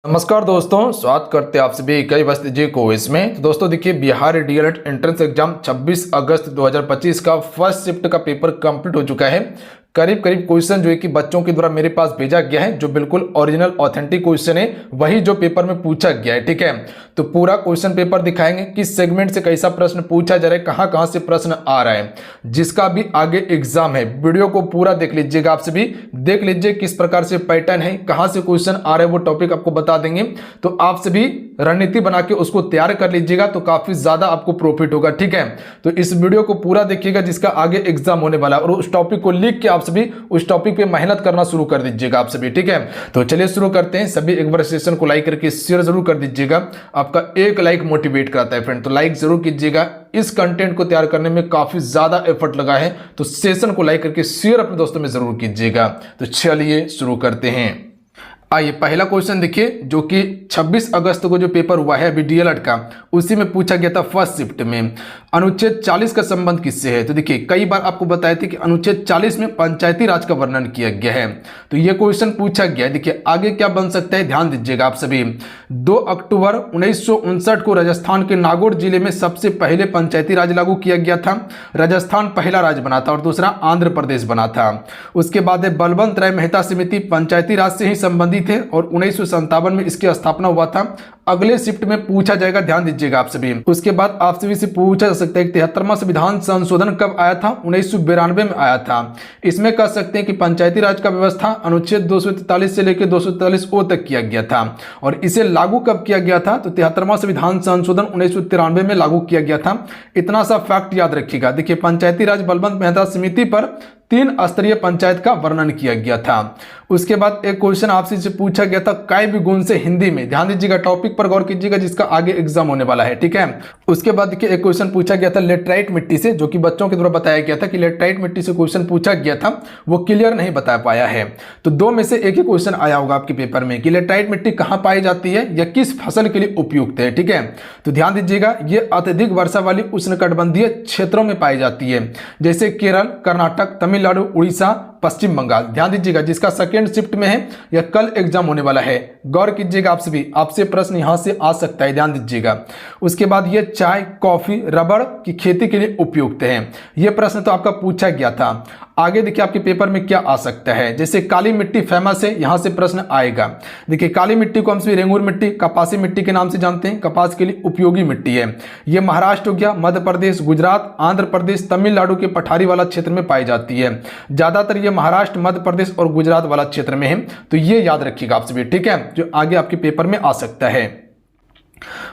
नमस्कार दोस्तों, स्वागत करते हैं आप सभी कई वस्त जी को इसमें। तो दोस्तों देखिए, बिहार डीएलएड एंट्रेंस एग्जाम 26 अगस्त 2025 का फर्स्ट शिफ्ट का पेपर कंप्लीट हो चुका है। करीब करीब क्वेश्चन जो है कि बच्चों के द्वारा मेरे पास भेजा गया है, जो बिल्कुल ओरिजिनल ऑथेंटिक क्वेश्चन है, वही जो पेपर में पूछा गया है। ठीक है, तो पूरा क्वेश्चन पेपर दिखाएंगे, किस सेगमेंट से कैसा प्रश्न पूछा जा रहा है, कहां कहां से प्रश्न आ रहा है, जिसका भी आगे एग्जाम है। वीडियो को पूरा देख लीजिएगा, आप सभी देख लीजिए किस प्रकार से पैटर्न है, कहां से क्वेश्चन आ रहे हैं, वो टॉपिक आपको बता देंगे। तो आप सभी रणनीति बना के उसको तैयार कर लीजिएगा, तो काफी ज्यादा आपको प्रॉफिट होगा। ठीक है, तो इस वीडियो को पूरा देखिएगा, जिसका आगे एग्जाम होने वाला है, और उस टॉपिक को लिख के आप सभी उस टॉपिक पे मेहनत करना शुरू कर दीजिएगा आप सभी। ठीक है, तो चलिए शुरू करते हैं। सभी एक बार सेशन को लाइक करके शेयर जरूर कर दीजिएगा, आपका एक लाइक मोटिवेट कराता है फ्रेंड, तो लाइक जरूर कीजिएगा। इस कंटेंट को तैयार करने में काफी ज्यादा एफर्ट लगा है, तो सेशन को लाइक करके शेयर अपने दोस्तों में जरूर कीजिएगा। तो चलिए शुरू करते हैं। आइए, पहला क्वेश्चन देखिए, जो कि 26 अगस्त को जो पेपर हुआ है अभी डीएलएड का, उसी में पूछा गया था फर्स्ट शिफ्ट में, अनुच्छेद 40 का संबंध किससे है। तो देखिए, कई बार आपको बताए थे कि अनुच्छेद 40 में पंचायती राज का वर्णन किया गया है, तो यह क्वेश्चन पूछा गया है। देखिए आगे क्या बन सकता है, ध्यान दीजिएगा आप सभी। 2 अक्टूबर 1959 को राजस्थान के नागौर जिले में सबसे पहले पंचायती राज लागू किया गया था। राजस्थान पहला राज्य बना था और दूसरा आंध्र प्रदेश बना था। उसके बाद बलवंत राय मेहता समिति पंचायती राज से ही संबंधित थे और 1957 में इसकी स्थापना हुआ था। अगले शिफ्ट में पूछा जाएगा, ध्यान दीजिएगा आप सभी। उसके बाद आप सभी से पूछा जा सकता है कि 73वां संविधान संशोधन कब आया था, 1992 में आया था। इसमें कह सकते हैं कि पंचायती राज का व्यवस्था अनुच्छेद 243 से लेकर 243 ओ तक किया गया था, और इसे लागू कब किया गया था, तो 73वां संविधान संशोधन 1993 में लागू किया गया था। इतना सा फैक्ट याद रखिएगा। देखिए, पंचायती राज बलवंत मेहता समिति पर 3 स्तरीय पंचायत का वर्णन किया गया था। उसके बाद एक क्वेश्चन आपसे पूछा गया था, काव्य गुण से हिंदी में, ध्यान दीजिएगा, टॉपिक पर गौर कीजिएगा, जिसका आगे एग्जाम होने वाला है। ठीक है, उसके बाद देखिए एक क्वेश्चन पूछा गया था लेटराइट मिट्टी से, जो कि बच्चों के द्वारा बताया गया था कि लेटराइट मिट्टी से क्वेश्चन पूछा गया था, वो क्लियर नहीं बता पाया है। तो 2 में से एक ही क्वेश्चन आया होगा आपके पेपर में कि लेटराइट मिट्टी कहां पाई जाती है या किस फसल के लिए उपयुक्त है। ठीक है, तो ध्यान दीजिएगा, ये अत्यधिक वर्षा वाली उष्णकटिबंधीय क्षेत्रों में पाई जाती है, जैसे केरल, कर्नाटक, तमिलनाडु, उड़ीसा, पश्चिम बंगाल। ध्यान दीजिएगा, जिसका सेकेंड शिफ्ट में है या कल एग्जाम होने वाला है। गौर कीजिएगा आप सभी, आपसे प्रश्न यहां से आ सकता है, ध्यान दीजिएगा। उसके बाद ये चाय, कॉफी, रबड़ की खेती के लिए उपयुक्त है। यह प्रश्न तो आपका पूछा गया था। आगे देखिए आपके पेपर में क्या आ सकता है, जैसे काली मिट्टी फेमस है, यहां से प्रश्न आएगा। देखिए, काली मिट्टी को हम सभी रेंगूर मिट्टी, कपासी मिट्टी के नाम से जानते हैं, कपास के लिए उपयोगी मिट्टी है। यह महाराष्ट्र हो गया, मध्य प्रदेश, गुजरात, आंध्र प्रदेश, तमिलनाडु के पठारी वाला क्षेत्र में पाई जाती है। ज्यादातर ये महाराष्ट्र, मध्य प्रदेश और गुजरात वाला क्षेत्र में है, तो ये याद रखिएगा आप सभी। ठीक है, जो आगे आपके पेपर में आ सकता है।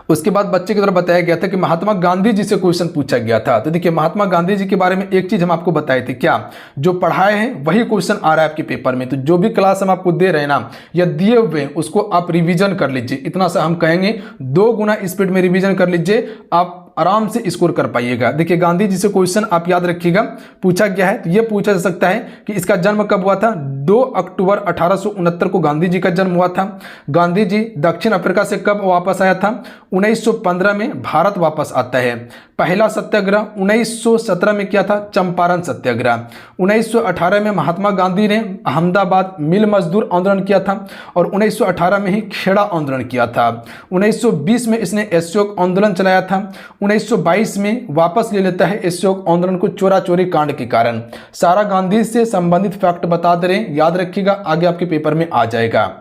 उसके बाद बच्चे की तरफ बताया गया था कि महात्मा गांधी जी से क्वेश्चन पूछा गया था। तो देखिए, महात्मा गांधी जी के बारे में एक चीज हम आपको बताए थे, क्या जो पढ़ाए हैं वही क्वेश्चन आ रहा है आपके पेपर में। तो जो भी क्लास हम आपको दे रहे हैं ना, या दिए हुए हैं, उसको आप रिवीजन कर लीजिए। इतना सा हम कहेंगे, 2 गुना स्पीड में रिवीजन कर लीजिए, आप आराम से स्कोर कर पाइएगा। देखिए, गांधी जी से क्वेश्चन आप याद रखिएगा, पूछा गया है। तो यह पूछा जा सकता है कि इसका जन्म कब हुआ था। 2 अक्टूबर 1869 को गांधी जी का जन्म हुआ था। गांधी जी दक्षिण अफ्रीका से कब वापस आया था, 1915 में भारत वापस आता है। पहला सत्याग्रह 1917 में किया था, चंपारण सत्याग्रह। 1918 में महात्मा गांधी ने अहमदाबाद मिल मजदूर आंदोलन किया था, और 1918 में ही खेड़ा आंदोलन किया था। 1920 में इसने असहयोग आंदोलन चलाया था। 1922 में वापस ले लेता है असहयोग आंदोलन को चोरा चोरी कांड के कारण। सारा गांधी से संबंधित फैक्ट बता दे रहे हैं, याद रखिएगा, आगे आपके पेपर में आ जाएगा।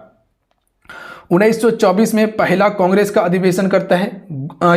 1924 में पहला कांग्रेस का अधिवेशन करता है,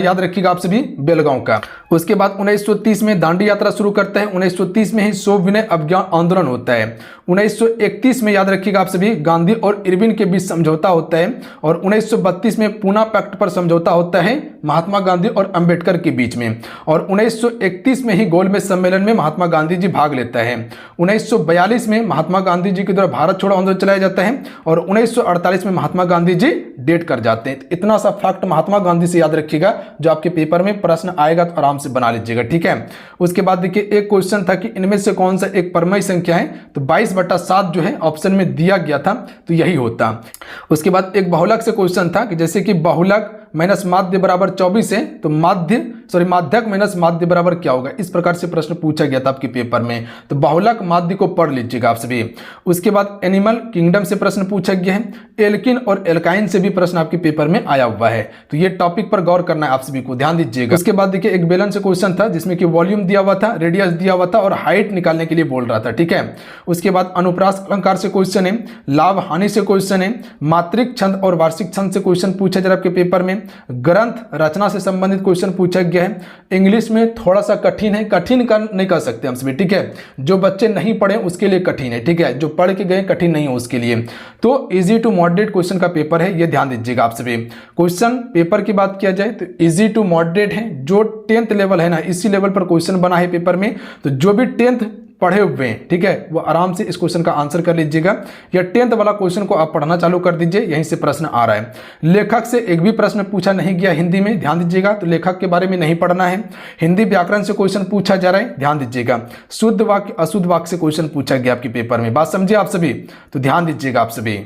याद रखिएगा आप सभी, बेलगांव का। उसके बाद 1930 में दांडी यात्रा शुरू करता है। 1930 में ही सविनय अवज्ञा आंदोलन होता है। 1931 में याद रखिएगा आप सभी, गांधी और इरविन के बीच समझौता होता है, और 1932 में पूना पैक्ट पर समझौता होता है महात्मा गांधी और अंबेडकर के बीच में, और 1931 में ही गोलमेज सम्मेलन में महात्मा गांधी जी भाग लेता है। 1942 में महात्मा गांधी जी के द्वारा भारत छोड़ो आंदोलन चलाया जाता है, और 1948 में महात्मा गांधी जी डेट कर जाते हैं। इतना सा फैक्ट महात्मा गांधी से याद रखिएगा, जो आपके पेपर में प्रश्न आएगा तो आराम से बना लीजिएगा। ठीक है, उसके बाद देखिए एक क्वेश्चन था कि इनमें से कौन सा एक परमय संख्या है, तो 22/7 जो है ऑप्शन में दिया गया था, तो यही होता। उसके बाद एक बहुलक से क्वेश्चन था कि जैसे कि बहुलक माइनस माध्य बराबर 24 है, तो माध्यक माइनस माध्य बराबर क्या होगा, इस प्रकार से प्रश्न पूछा गया था आपके पेपर में। तो बहुलक माध्य को पढ़ लीजिएगा आप सभी। उसके बाद एनिमल किंगडम से प्रश्न पूछा गया है, एल्किन और एल्काइन से भी प्रश्न आपके पेपर में आया हुआ है। तो ये टॉपिक पर गौर करना है आप सभी को, ध्यान दीजिएगा। उसके बाद देखिए एक बेलन से क्वेश्चन था जिसमें कि वॉल्यूम दिया हुआ था, रेडियस दिया हुआ था और हाइट निकालने के लिए बोल रहा था, ठीक है। उसके बाद अनुप्रास अलंकार से क्वेश्चन है, लाभ हानि से क्वेश्चन है, मात्रिक छंद और वार्षिक छंद से क्वेश्चन पूछा जा रहा है आपके पेपर में, ग्रंथ रचना से संबंधित क्वेश्चन पूछा गया है। इंग्लिश में थोड़ा सा कठिन है, कठिन नहीं कर सकते हम सभी, ठीक है। जो बच्चे नहीं पढ़े उसके लिए कठिन है, ठीक है, जो पढ़ के गए कठिन नहीं है उसके लिए। तो इजी टू मॉडरेट क्वेश्चन का पेपर है, ये ध्यान दीजिएगा आप सभी। क्वेश्चन पेपर की बात किया जाए तो इजी टू मॉडरेट है, जो 10th लेवल है ना, इसी लेवल पर क्वेश्चन बना है पेपर में। तो जो भी 10th पढ़े हुए हैं, ठीक है, वो आराम से इस क्वेश्चन का आंसर कर लीजिएगा, या 10th वाला क्वेश्चन को आप पढ़ना चालू कर दीजिए, यहीं से प्रश्न आ रहा है। लेखक से एक भी प्रश्न पूछा नहीं गया हिंदी में, ध्यान दीजिएगा, तो लेखक के बारे में नहीं पढ़ना है। हिंदी व्याकरण से क्वेश्चन पूछा जा रहा है, ध्यान दीजिएगा। शुद्ध वाक्य अशुद्ध वाक्य से क्वेश्चन पूछा गया आपके पेपर में, बात समझिए आप सभी, तो ध्यान दीजिएगा आप सभी।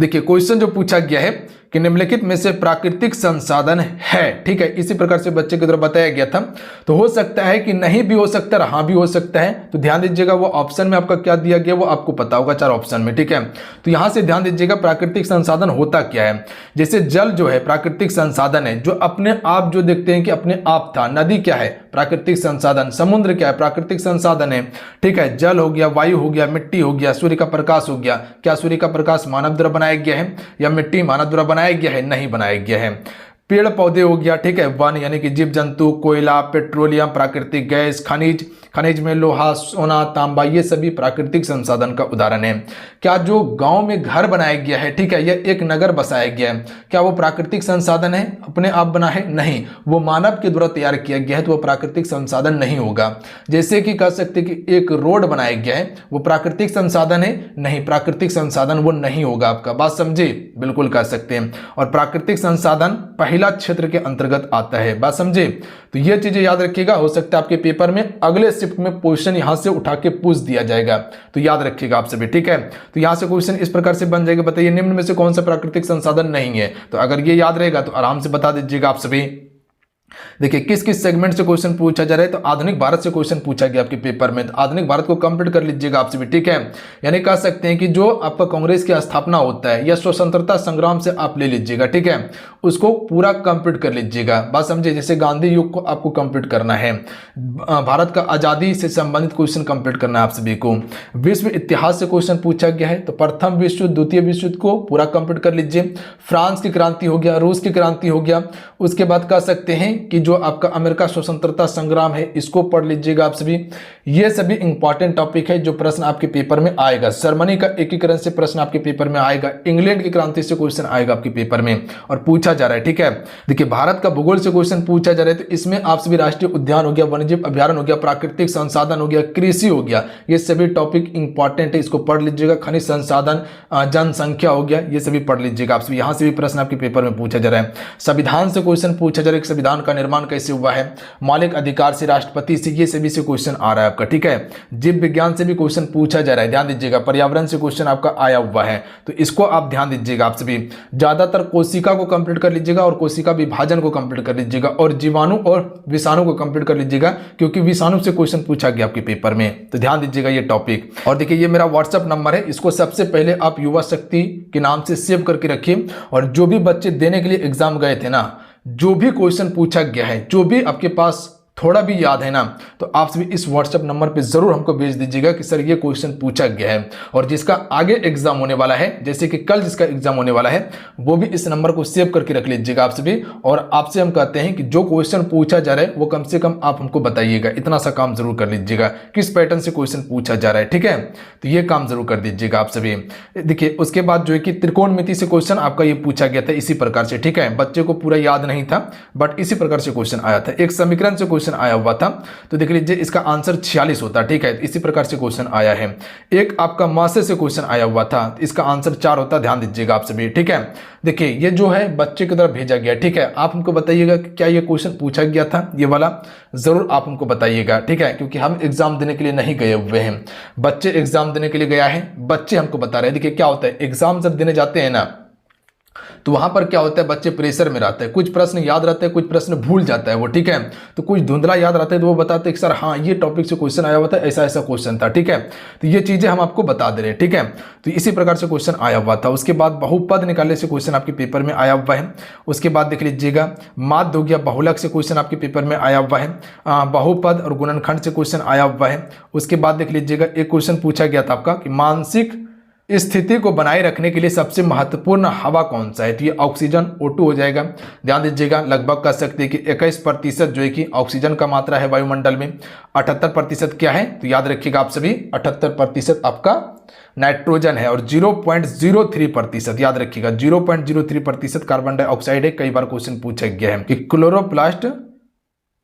देखिए क्वेश्चन जो पूछा गया है कि निम्नलिखित में से प्राकृतिक संसाधन है, ठीक है, इसी प्रकार से बच्चे की तरफ बताया गया था। तो हो सकता है कि नहीं भी हो सकता है, हाँ भी हो सकता है। तो ध्यान दीजिएगा, वो ऑप्शन में आपका क्या दिया गया वो आपको पता होगा, 4 ऑप्शन में, ठीक है। तो यहां से ध्यान दीजिएगा प्राकृतिक संसाधन होता क्या है। जैसे जल जो है प्राकृतिक संसाधन है, जो अपने आप जो देखते हैं कि अपने आप था। नदी क्या है, प्राकृतिक संसाधन। समुद्र क्या है, प्राकृतिक संसाधन है, ठीक है। जल हो गया, वायु हो गया, मिट्टी हो गया, सूर्य का प्रकाश हो गया। क्या सूर्य का प्रकाश मानव द्वारा बनाया गया है, या मिट्टी मानव द्वारा बनाया गया है, नहीं बनाया गया है। पेड़ पौधे हो गया, ठीक है, वन यानी कि जीव जंतु, कोयला, पेट्रोलियम, प्राकृतिक गैस, खनिज, खनिज में लोहा, सोना, तांबा, ये सभी प्राकृतिक संसाधन का उदाहरण है। क्या जो गांव में घर बनाया गया है, ठीक है, या एक नगर बसाया गया है, क्या वो प्राकृतिक संसाधन है, अपने आप बना है, नहीं, वो मानव के द्वारा तैयार किया गया है, तो वो प्राकृतिक संसाधन नहीं होगा। जैसे कि कह सकते कि एक रोड बनाया गया है, वो प्राकृतिक संसाधन है, नहीं, प्राकृतिक संसाधन वो नहीं होगा आपका, बात समझे, बिल्कुल कह सकते हैं। और प्राकृतिक संसाधन पहला क्षेत्र के अंतर्गत आता है, बात समझे। तो ये चीजें याद रखिएगा, हो सकता है आपके पेपर में अगले शिफ्ट में क्वेश्चन यहां से उठा के पूछ दिया जाएगा, तो याद रखिएगा आप सभी, ठीक है। तो यहां से क्वेश्चन इस प्रकार से बन जाएगा, बताइए निम्न में से कौन सा प्राकृतिक संसाधन नहीं है। तो अगर ये याद रहेगा तो आराम से बता दीजिएगा आप सभी। देखिए किस किस सेगमेंट से क्वेश्चन पूछा जा रहा है, तो आधुनिक भारत से क्वेश्चन पूछा गया आपके पेपर में। तो आधुनिक भारत को कंप्लीट कर लीजिएगा आप सभी, ठीक है। यानी कह सकते हैं कि जो आपका कांग्रेस की स्थापना होता है या स्वतंत्रता संग्राम से आप ले लीजिएगा, ठीक है, उसको पूरा कंप्लीट कर लीजिएगा, बात समझे। जैसे गांधी युग को आपको कंप्लीट करना है, भारत का आजादी से संबंधित क्वेश्चन कंप्लीट करना है आप सभी को। विश्व इतिहास से क्वेश्चन पूछा गया है, तो प्रथम विश्व युद्ध, द्वितीय विश्व युद्ध को पूरा कंप्लीट कर लीजिए। फ्रांस की क्रांति हो गया, रूस की क्रांति हो गया। उसके बाद कह सकते हैं कि जो आपका अमेरिका स्वतंत्रता संग्राम है, इसको पढ़ लीजिएगा आप सभी। ये सभी इंपॉर्टेंट टॉपिक है जो प्रश्न आपके पेपर में आएगा। जर्मनी का एकीकरण से प्रश्न आपके पेपर में आएगा, इंग्लैंड की क्रांति से क्वेश्चन आएगा आपके पेपर में और पूछा जा रहा है, ठीक है। देखिए भारत का भूगोल से क्वेश्चन पूछा जा रहा है, तो इसमें आप सभी राष्ट्रीय उद्यान हो गया, वन्यजीव अभ्यारण्य हो गया, प्राकृतिक संसाधन हो गया, कृषि हो गया, ये सभी टॉपिक इंपॉर्टेंट है, इसको पढ़ लीजिएगा। खनिज संसाधन, जनसंख्या हो गया, ये सभी पढ़ लीजिएगा आप सभी। यहां से भी प्रश्न आपके पेपर में पूछा जा रहा है। संविधान से क्वेश्चन पूछा जा रहा है, संविधान का निर्माण कैसे हुआ है, मौलिक अधिकार से, राष्ट्रपति से, ये सभी से क्वेश्चन आ रहा है आपका, ठीक है। जीव विज्ञान से भी क्वेश्चन पूछा जा रहा है, ध्यान दीजिएगा। पर्यावरण से क्वेश्चन आपका आया हुआ है, तो इसको आप ध्यान दीजिएगा आप सभी। ज्यादातर कोशिका को कंप्लीट कर लीजिएगा और कोशिका विभाजन को कंप्लीट कर लीजिएगा, और जीवाणु और विषाणु को कंप्लीट कर लीजिएगा, क्योंकि विषाणु से क्वेश्चन पूछा गया आपके पेपर में, तो ध्यान दीजिएगा ये टॉपिक। और देखिए ये मेरा व्हाट्सएप नंबर है, इसको सबसे पहले आप युवा शक्ति के नाम से सेव करके रखिए। और जो भी बच्चे देने के लिए एग्जाम गए थे ना, जो भी क्वेश्चन पूछा गया है, जो भी आपके पास थोड़ा भी याद है ना, तो आप सभी इस व्हाट्सएप नंबर पे जरूर हमको भेज दीजिएगा कि सर ये क्वेश्चन पूछा गया है। और जिसका आगे एग्जाम होने वाला है, जैसे कि कल जिसका एग्जाम होने वाला है, वो भी इस नंबर को सेव करके रख लीजिएगा आप सभी। और आपसे हम कहते हैं कि जो क्वेश्चन पूछा जा रहा है वो कम से कम आप हमको बताइएगा, इतना सा काम जरूर कर लीजिएगा, किस पैटर्न से क्वेश्चन पूछा जा रहा है, ठीक है। तो ये काम जरूर कर दीजिएगा आप सभी। देखिए उसके बाद जो है कि त्रिकोणमिति से क्वेश्चन आपका ये पूछा गया था इसी प्रकार से, ठीक है। बच्चे को पूरा याद नहीं था, बट इसी प्रकार से क्वेश्चन आया था। एक समीकरण से आया हुआ था, तो देख लीजिए इसका आंसर 46 होता, ठीक है। इसी प्रकार से क्वेश्चन आया है। एक आपका मासे से क्वेश्चन आया हुआ था, तो इसका आंसर 4 होता, ध्यान दीजिएगा आप सभी, ठीक है। देखिए ये जो है बच्चे की तरफ भेजा गया, ठीक है। आप हमको बताइएगा कि क्या ये क्वेश्चन पूछा गया था, ये वाला जरूर आप हमको बताइएगा, ठीक है। क्योंकि हम एग्जाम देने के लिए नहीं गए हुए हैं, बच्चे एग्जाम देने के लिए गया है, बच्चे हमको बता रहे हैं। देखिए क्या होता है, एग्जाम जब देने जाते हैं ना, तो वहां पर क्या होता है, बच्चे प्रेशर में रहते हैं, कुछ प्रश्न याद रहते हैं, कुछ प्रश्न भूल जाता है वो, ठीक है। तो कुछ धुंधला याद रहता है तो वो बताते हैं कि सर हाँ ये टॉपिक से क्वेश्चन आया हुआ था, ऐसा ऐसा क्वेश्चन था, ठीक है। तो ये चीजें हम आपको बता दे रहे हैं, ठीक है। तो इसी प्रकार से क्वेश्चन आया हुआ था। उसके बाद बहुपद निकालने से क्वेश्चन आपके पेपर में आया हुआ है। उसके बाद देख लीजिएगा माध्य हो गया, बहुलक से क्वेश्चन आपके पेपर में आया हुआ है। बहुपद और गुणनखंड से क्वेश्चन आया हुआ है। उसके बाद देख लीजिएगा एक क्वेश्चन पूछा गया था आपका कि मानसिक स्थिति को बनाए रखने के लिए सबसे महत्वपूर्ण हवा कौन सा है, तो ये ऑक्सीजन O2 हो जाएगा। ध्यान दीजिएगा, लगभग कह सकते हैं कि 21% जो है कि ऑक्सीजन का मात्रा है वायुमंडल में, 78% क्या है, तो याद रखिएगा आप सभी 78% आपका नाइट्रोजन है, और 0.03% याद रखिएगा 0.03% कार्बन डाइऑक्साइड है। कई बार क्वेश्चन पूछा गया है कि क्लोरोप्लास्ट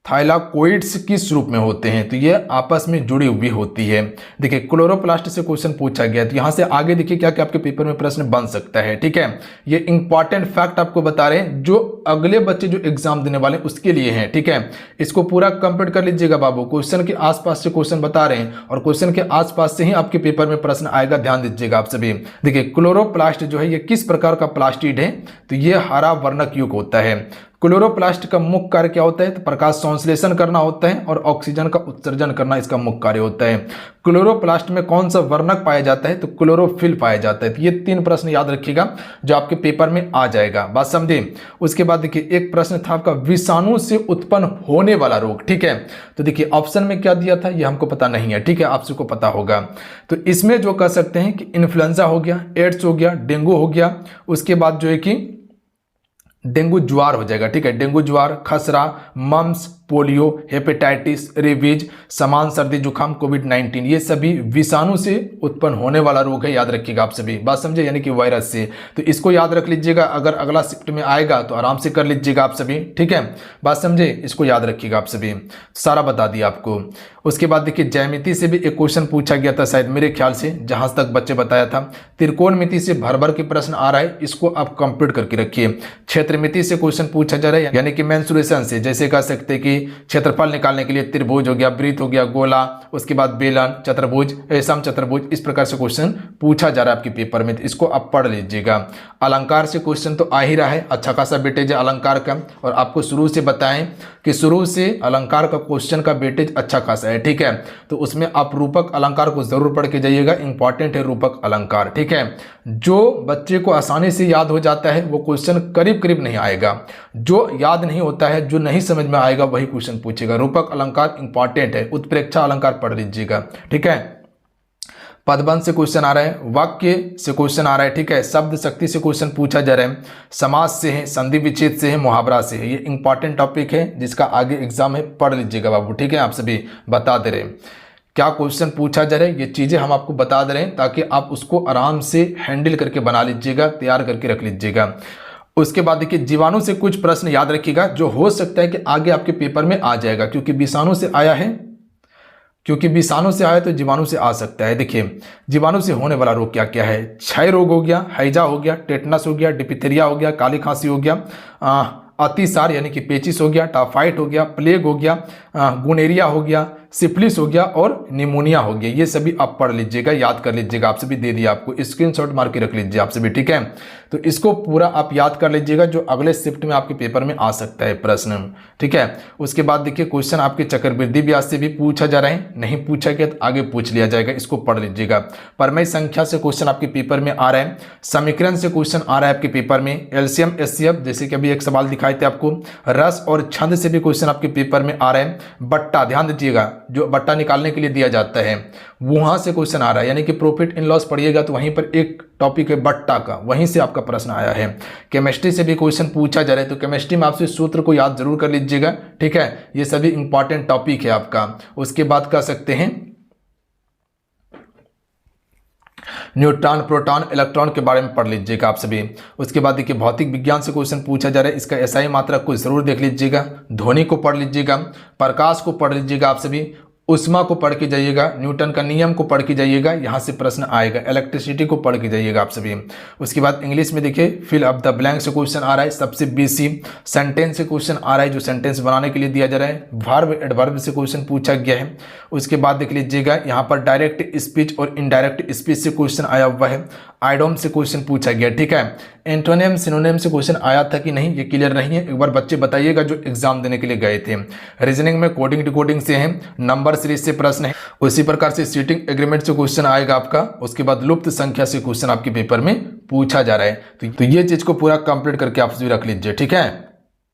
थाइलाकोइड्स किस रूप में होते हैं, तो ये आपस में जुड़ी हुई होती है। देखिए क्लोरोप्लास्ट से क्वेश्चन पूछा गया, तो यहां से आगे देखिए क्या क्या आपके पेपर में प्रश्न बन सकता है, ठीक है। ये इंपॉर्टेंट फैक्ट आपको बता रहे हैं जो अगले बच्चे जो एग्जाम देने वाले उसके लिए हैं, ठीक है। इसको पूरा कंप्लीट कर लीजिएगा बाबू, क्वेश्चन के आसपास से क्वेश्चन बता रहे हैं और क्वेश्चन के आसपास से ही आपके पेपर में प्रश्न आएगा। ध्यान दीजिएगा आप सभी। देखिए क्लोरोप्लास्ट जो है ये किस प्रकार का प्लास्टिड है, तो ये हरा वर्णक युक्त होता है। क्लोरोप्लास्ट का मुख्य कार्य क्या होता है, तो प्रकाश संश्लेषण करना होता है और ऑक्सीजन का उत्सर्जन करना इसका मुख्य कार्य होता है। क्लोरोप्लास्ट में कौन सा वर्णक पाया जाता है, तो क्लोरोफिल पाया जाता है। तो ये 3 प्रश्न याद रखिएगा जो आपके पेपर में आ जाएगा, बात समझे। उसके बाद देखिए एक प्रश्न था आपका विषाणु से उत्पन्न होने वाला रोग, ठीक है। तो देखिए ऑप्शन में क्या दिया था ये हमको पता नहीं है, ठीक है, आप सबको पता होगा। तो इसमें जो कह सकते हैं कि इन्फ्लुएंजा हो गया, एड्स हो गया, डेंगू हो गया, उसके बाद जो है कि डेंगू ज्वार हो जाएगा, ठीक है। डेंगू ज्वार, खसरा, मम्स, पोलियो, हेपेटाइटिस, रेबीज, समान सर्दी जुकाम, कोविड-19, ये सभी विषाणु से उत्पन्न होने वाला रोग है, याद रखिएगा आप सभी, बात समझे, यानी कि वायरस से। तो इसको याद रख लीजिएगा, अगर अगला शिफ्ट में आएगा तो आराम से कर लीजिएगा आप सभी, ठीक है, बात समझे। इसको याद रखिएगा आप सभी, सारा बता दिया आपको। उसके बाद देखिए ज्यामिति से भी एक क्वेश्चन पूछा गया था शायद, मेरे ख्याल से जहां तक बच्चे बताया था। त्रिकोणमिति से भर भर के प्रश्न आ रहा है, इसको आप कंप्लीट करके रखिए। क्षेत्रमिति से क्वेश्चन पूछा जा रहा है, यानी कि मेंसुरेशन से, जैसे कह सकते हैं कि क्षेत्रफल निकालने के लिए त्रिभुज हो गया, वृत्त हो गया, गोला, उसके बाद बेलन, चतुर्भुज, सम चतुर्भुज, इस प्रकार से क्वेश्चन पूछा जा रहा है आपके पेपर में, तो इसको आप पढ़ लीजिएगा। अलंकार से क्वेश्चन तो आ ही रहा है, अच्छा खासा वेटेज अलंकार का, और आपको शुरू से बताएं कि शुरू से अलंकार का क्वेश्चन का वेटेज अच्छा खासा है, ठीक है। तो उसमें आप रूपक अलंकार को जरूर पढ़ के जाइएगा, इंपॉर्टेंट है रूपक अलंकार, ठीक है। जो बच्चे को आसानी से याद हो जाता है वो क्वेश्चन करीब करीब नहीं आएगा, जो याद नहीं होता है, जो नहीं समझ में आएगा वही क्वेश्चन पूछेगा। रूपक अलंकार इंपॉर्टेंट है, उत्प्रेक्षा अलंकार पढ़ लीजिएगा, ठीक है। पदबंध से क्वेश्चन आ रहा है, वाक्य से क्वेश्चन आ रहा है, ठीक है। शब्द शक्ति से क्वेश्चन पूछा जा रहा है, समाज से है, संधि विच्छेद से है, मुहावरा से है। ये इंपॉर्टेंट टॉपिक है जिसका आगे एग्जाम है, पढ़ लीजिएगा बाबू, ठीक है। आप सभी बता दे रहे हैं क्या क्वेश्चन पूछा जा रहा है, ये चीजें हम आपको बता दे रहे हैं ताकि आप उसको आराम से हैंडल करके बना लीजिएगा, तैयार करके रख लीजिएगा। उसके बाद देखिए जीवाणु से कुछ प्रश्न याद रखिएगा जो हो सकता है कि आगे आपके पेपर में आ जाएगा, क्योंकि विषाणु से आया है, क्योंकि विषाणु से आया तो जीवाणु से आ सकता है। देखिए जीवाणु से होने वाला रोग क्या क्या है, क्षय रोग हो गया, हैजा हो गया, टेटनस हो गया, डिप्थीरिया हो गया, काली खांसी हो गया, अतिसार यानी कि पेचिस हो गया, टाफाइट हो गया, प्लेग हो गया, गुनेरिया हो गया, सिफिलिस हो गया और निमोनिया हो गया। ये सभी आप पढ़ लीजिएगा, याद कर लीजिएगा, आप सभी दे दिया आपको, स्क्रीनशॉट मार के रख लीजिए आप सभी, ठीक है। तो इसको पूरा आप याद कर लीजिएगा, जो अगले शिफ्ट में आपके पेपर में आ सकता है प्रश्न, ठीक है। उसके बाद देखिए क्वेश्चन आपके चक्रवृद्धि ब्याज से भी पूछा जा रहा है, नहीं पूछा गया तो आगे पूछ लिया जाएगा, इसको पढ़ लीजिएगा। परमेय संख्या से क्वेश्चन आपके पेपर में आ रहा है, समीकरण से क्वेश्चन आ रहा है आपके पेपर में, एलसीएम एचसीएफ जैसे कि अभी एक सवाल दिखाए थे आपको, रस और छंद से भी क्वेश्चन आपके पेपर में आ रहे हैं। बट्टा, ध्यान दीजिएगा, जो बट्टा निकालने के लिए दिया जाता है वहां से क्वेश्चन आ रहा है, यानी कि प्रॉफिट इन लॉस पढ़िएगा तो वहीं पर एक टॉपिक है बट्टा का, वहीं से आपका प्रश्न आया है। केमिस्ट्री से भी क्वेश्चन पूछा जा रहा है, तो केमिस्ट्री में आपसे सूत्र को याद जरूर कर लीजिएगा, ठीक है। ये सभी इंपॉर्टेंट टॉपिक है आपका। उसके बाद कह सकते हैं न्यूट्रॉन, प्रोटॉन, इलेक्ट्रॉन के बारे में पढ़ लीजिएगा आप सभी। उसके बाद देखिए भौतिक विज्ञान से क्वेश्चन पूछा जा रहा है, इसका एसआई मात्रा को जरूर देख लीजिएगा, ध्वनि को पढ़ लीजिएगा, प्रकाश को पढ़ लीजिएगा आप सभी, उष्मा को पढ़ के जाइएगा, न्यूटन का नियम को पढ़ के जाइएगा, यहाँ से प्रश्न आएगा, इलेक्ट्रिसिटी को पढ़ के जाइएगा आप सभी। उसके बाद इंग्लिश में देखिए फिल अप द ब्लैंक से क्वेश्चन आ रहा है, सबसे बेसी सेंटेंस से क्वेश्चन आ रहा है, जो सेंटेंस बनाने के लिए दिया जा रहा है, वर्ब एडवर्ब से क्वेश्चन पूछा गया है। उसके बाद देख लीजिएगा यहाँ पर डायरेक्ट स्पीच और इनडायरेक्ट स्पीच से क्वेश्चन आया हुआ है, आइडोम से क्वेश्चन पूछा गया, ठीक है। एंटोनियम सिनोनियम से क्वेश्चन आया था कि नहीं, ये क्लियर नहीं है, एक बार बच्चे बताइएगा जो एग्जाम देने के लिए गए थे। रीजनिंग में कोडिंग डिकोडिंग से है, नंबर सीरीज से प्रश्न है, उसी प्रकार से सीटिंग एग्रीमेंट से क्वेश्चन आएगा आपका, उसके बाद लुप्त संख्या से क्वेश्चन आपके पेपर में पूछा जा रहा है। तो ये चीज को पूरा कंप्लीट करके आप भी रख लीजिए, ठीक है।